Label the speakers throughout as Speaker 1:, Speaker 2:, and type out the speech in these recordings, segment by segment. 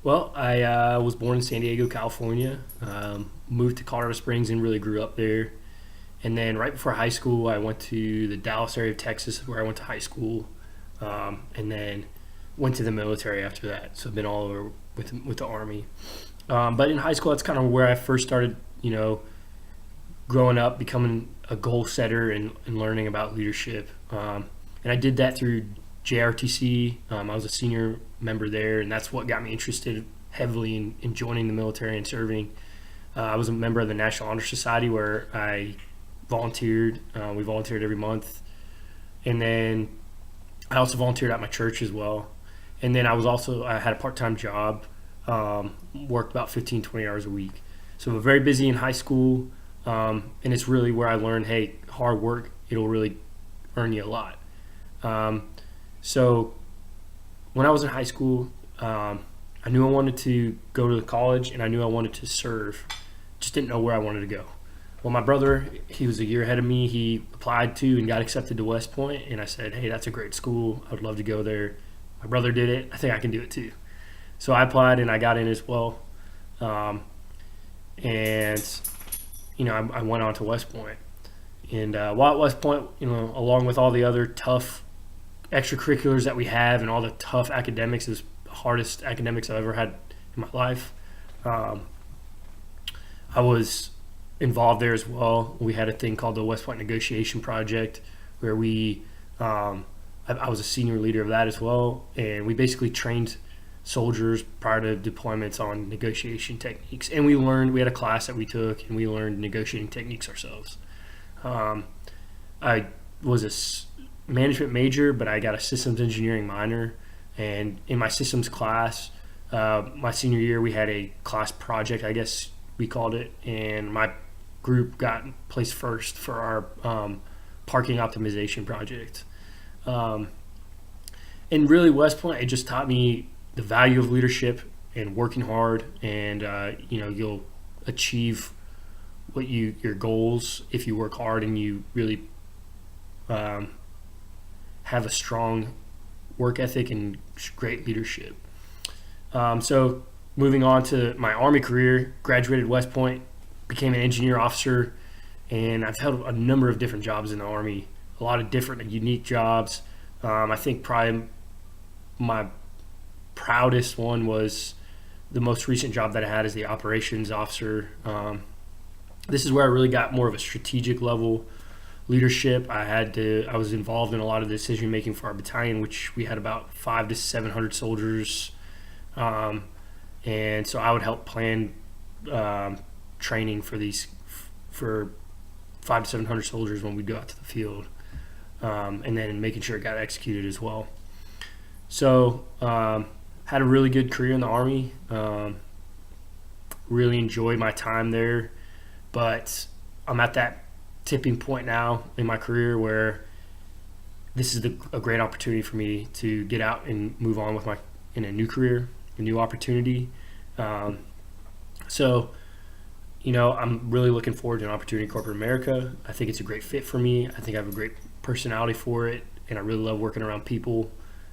Speaker 1: Well, I was born in San Diego, California. Moved to Colorado Springs and really grew up there. And then right before high school, I went to the Dallas area of Texas, where I went to high school, and then went to the military after that. So I've been all over with the Army. But in high school, that's kind of where I first started, growing up, becoming a goal setter and learning about leadership. And I did that through JRTC. I was a senior member there, and that's what got me interested heavily in joining the military and serving. I was a member of the National Honor Society where I volunteered. We volunteered every month. And then I also volunteered at my church as well. And then I had a part-time job, worked about 15, 20 hours a week. So very busy in high school. And it's really where I learned, hey, hard work, it'll really earn you a lot. So when I was in high school, I knew I wanted to go to college and I knew I wanted to serve. Just didn't know where I wanted to go. Well, my brother, he was a year ahead of me. He applied to and got accepted to West Point, and I said, hey, that's a great school. I would love to go there. My brother did it. I think I can do it too. So I applied and I got in as well. And I went on to West Point. And while at West Point, along with all the other tough extracurriculars that we have and all the tough academics, is the hardest academics I've ever had in my life. I was involved there as well. We had a thing called the West Point Negotiation Project where I was a senior leader of that as well. And we basically trained soldiers prior to deployments on negotiation techniques. And we had a class that we took and we learned negotiating techniques ourselves. I was a management major, but I got a systems engineering minor. And in my systems class, my senior year, we had a class project, I guess we called it, and my group got placed first for our parking optimization project. And really, West Point, it just taught me the value of leadership and working hard, and you'll achieve your goals if you work hard and you really have a strong work ethic and great leadership. So moving on to my Army career, graduated West Point, became an engineer officer, and I've held a number of different jobs in the Army, a lot of different and unique jobs. I think probably my proudest one was the most recent job that I had as the operations officer. This is where I really got more of a strategic level leadership. I was involved in a lot of decision making for our battalion, which we had about 500 to 700 soldiers. And so I would help plan training for 500 to 700 soldiers when we go out to the field, and then making sure it got executed as well. So had a really good career in the Army. Really enjoyed my time there, but I'm at that tipping point now in my career where this is a great opportunity for me to get out and move on in a new career, a new opportunity. So I'm really looking forward to an opportunity in corporate America. I think it's a great fit for me. I think I have a great personality for it, and I really love working around people.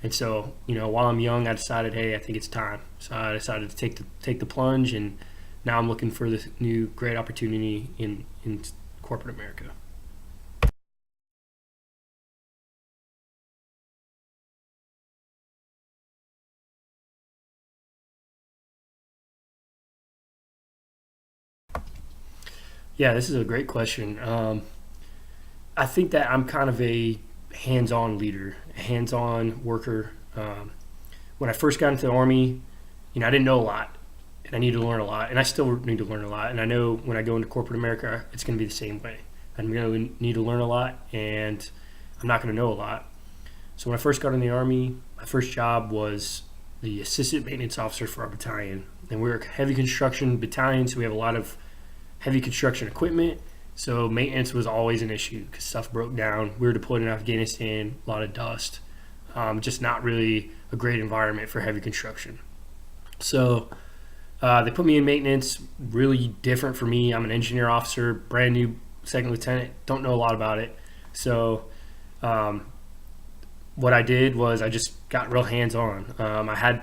Speaker 1: And so, while I'm young, I decided, hey, I think it's time. So I decided to take the plunge, and now I'm looking for this new great opportunity in corporate America. Yeah, this is a great question. I think that I'm kind of a hands-on leader, a hands-on worker. When I first got into the Army, I didn't know a lot, and I needed to learn a lot, and I still need to learn a lot. And I know when I go into corporate America, it's going to be the same way. I'm going to need to learn a lot, and I'm not going to know a lot. So when I first got in the Army, my first job was the assistant maintenance officer for our battalion. And we're a heavy construction battalion, so we have a lot of heavy construction equipment. So maintenance was always an issue because stuff broke down. We were deployed in Afghanistan, a lot of dust. Just not really a great environment for heavy construction. So they put me in maintenance, really different for me. I'm an engineer officer, brand new second lieutenant, don't know a lot about it. So what I did was I just got real hands-on. I had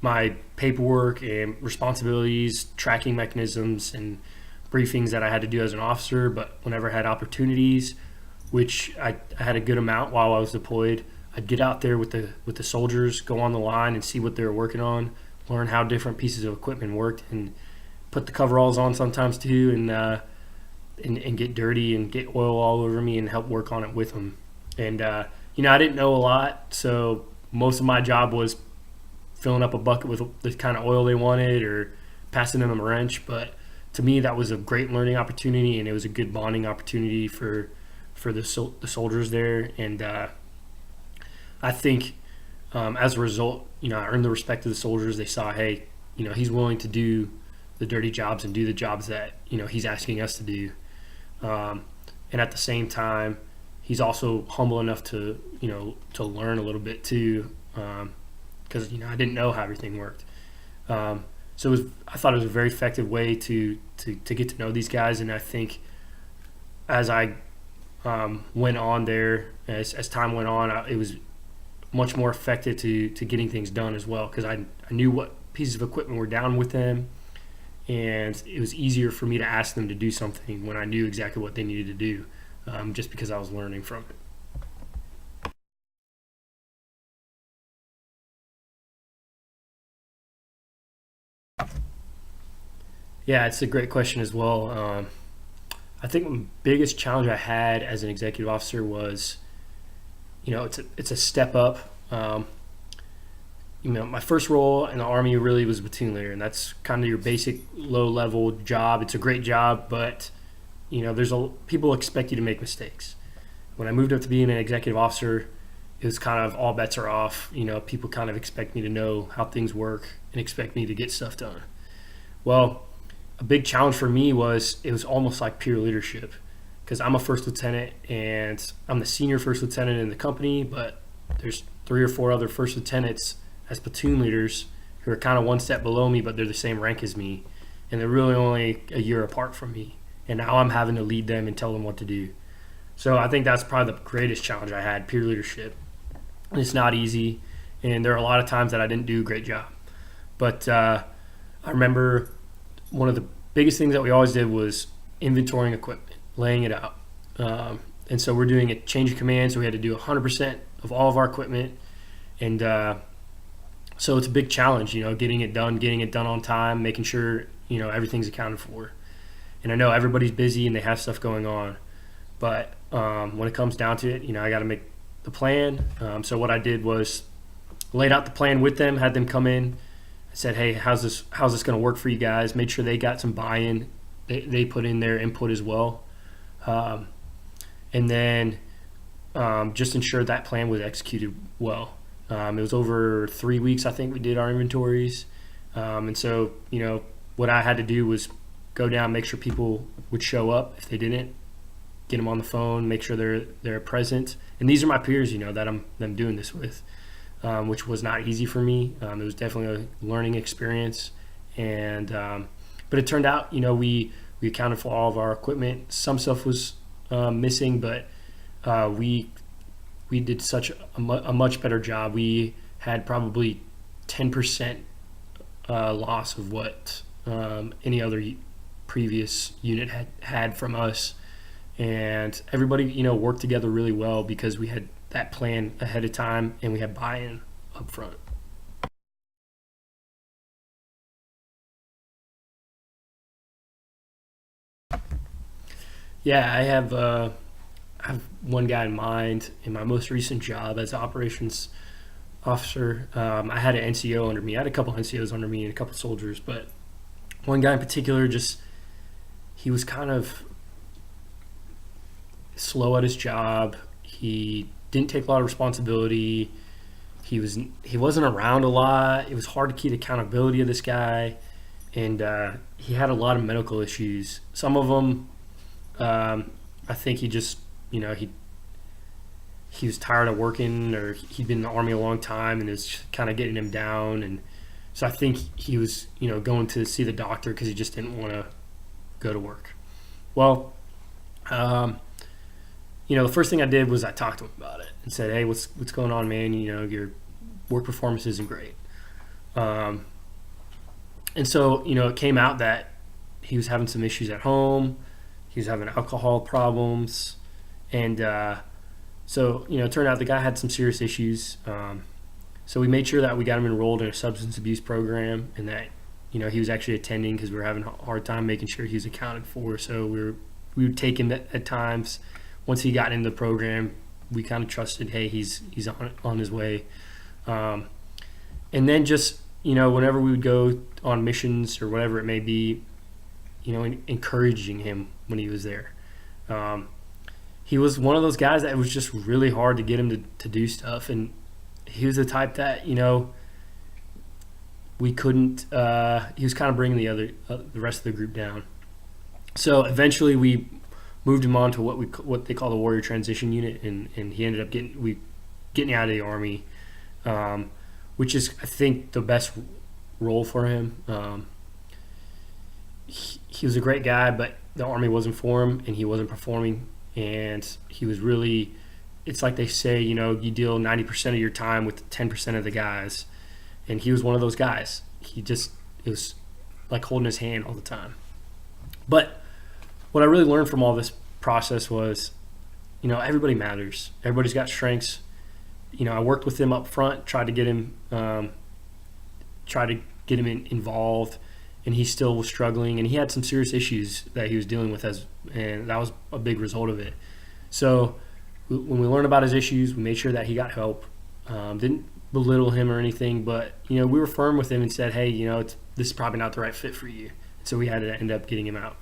Speaker 1: my paperwork and responsibilities, tracking mechanisms, and briefings that I had to do as an officer. But whenever I had opportunities, which I had a good amount while I was deployed, I'd get out there with the soldiers, go on the line and see what they were working on, learn how different pieces of equipment worked, and put the coveralls on sometimes too, and get dirty and get oil all over me and help work on it with them. And I didn't know a lot, so most of my job was filling up a bucket with the kind of oil they wanted or passing them a wrench. But to me, that was a great learning opportunity, and it was a good bonding opportunity for the soldiers there. And I think as a result, I earned the respect of the soldiers. They saw, hey, he's willing to do the dirty jobs and do the jobs that he's asking us to do. And at the same time, he's also humble enough to learn a little bit too, because I didn't know how everything worked. So I thought it was a very effective way to get to know these guys. And I think as I went on there, as time went on, it was much more effective to getting things done as well, because I knew what pieces of equipment were down with them, and it was easier for me to ask them to do something when I knew exactly what they needed to do, just because I was learning from it. Yeah, it's a great question as well. I think the biggest challenge I had as an executive officer was, it's a step up. My first role in the Army really was platoon leader, and that's kind of your basic low-level job. It's a great job, but people expect you to make mistakes. When I moved up to being an executive officer, it was kind of all bets are off. People kind of expect me to know how things work and expect me to get stuff done. Well, a big challenge for me was it was almost like peer leadership, because I'm a first lieutenant and I'm the senior first lieutenant in the company, but there's 3 or 4 other first lieutenants as platoon leaders who are kind of one step below me, but they're the same rank as me, and they're really only a year apart from me. And now I'm having to lead them and tell them what to do. So I think that's probably the greatest challenge I had, peer leadership. It's not easy, and there are a lot of times that I didn't do a great job. But I remember one of the biggest things that we always did was inventorying equipment, laying it out. And so we're doing a change of command, so we had to do 100% of all of our equipment. And so it's a big challenge, getting it done on time, making sure, everything's accounted for. And I know everybody's busy and they have stuff going on. But when it comes down to it, I got to make the plan. So what I did was laid out the plan with them, had them come in. I said, hey, how's this going to work for you guys? Made sure they got some buy-in. They put in their input as well. And then just ensured that plan was executed well. It was over 3 weeks, I think, we did our inventories. And so, what I had to do was go down, make sure people would show up. If they didn't, get them on the phone, make sure they're present. And these are my peers, that I'm doing this with, which was not easy for me. It was definitely a learning experience. And but it turned out, we accounted for all of our equipment. Some stuff was missing, but we did such a much better job. We had probably 10% loss of what any other previous unit had from us, and everybody worked together really well because we had that plan ahead of time and we had buy-in up front. Yeah, I have one guy in mind in my most recent job as operations officer. I had an NCO under me. I had a couple NCOs under me and a couple soldiers, but one guy in particular, he was kind of slow at his job. He didn't take a lot of responsibility. He wasn't around a lot. It was hard to keep accountability of this guy, and he had a lot of medical issues. Some of them, I think he just he was tired of working, or he'd been in the Army a long time and it was kind of getting him down. And so I think he was, going to see the doctor because he just didn't want to go to work. Well, the first thing I did was I talked to him about it and said, hey, what's going on, man? Your work performance isn't great. Um, and so, it came out that he was having some issues at home. He was having alcohol problems. And so, it turned out the guy had some serious issues. So we made sure that we got him enrolled in a substance abuse program, and that he was actually attending, because we were having a hard time making sure he was accounted for. So we would take him at times. Once he got into the program, we kind of trusted, hey, he's on his way. And then just whenever we would go on missions or whatever it may be, encouraging him when he was there. He was one of those guys that it was just really hard to get him to do stuff, and he was the type that we couldn't. He was kind of bringing the rest of the group down. So eventually we moved him on to what they call the Warrior Transition Unit, and he ended up getting out of the Army, which is, I think, the best role for him. He was a great guy, but the Army wasn't for him, and he wasn't performing, and he was really. It's like they say, you deal 90% of your time with 10% of the guys, and he was one of those guys. It was like holding his hand all the time. But what I really learned from all this process was, everybody matters. Everybody's got strengths. I worked with him up front, tried to get him involved, and he still was struggling, and he had some serious issues that he was dealing with, and that was a big result of it. So when we learned about his issues, we made sure that he got help. Didn't belittle him or anything, but we were firm with him and said, hey, this is probably not the right fit for you. So we had to end up getting him out.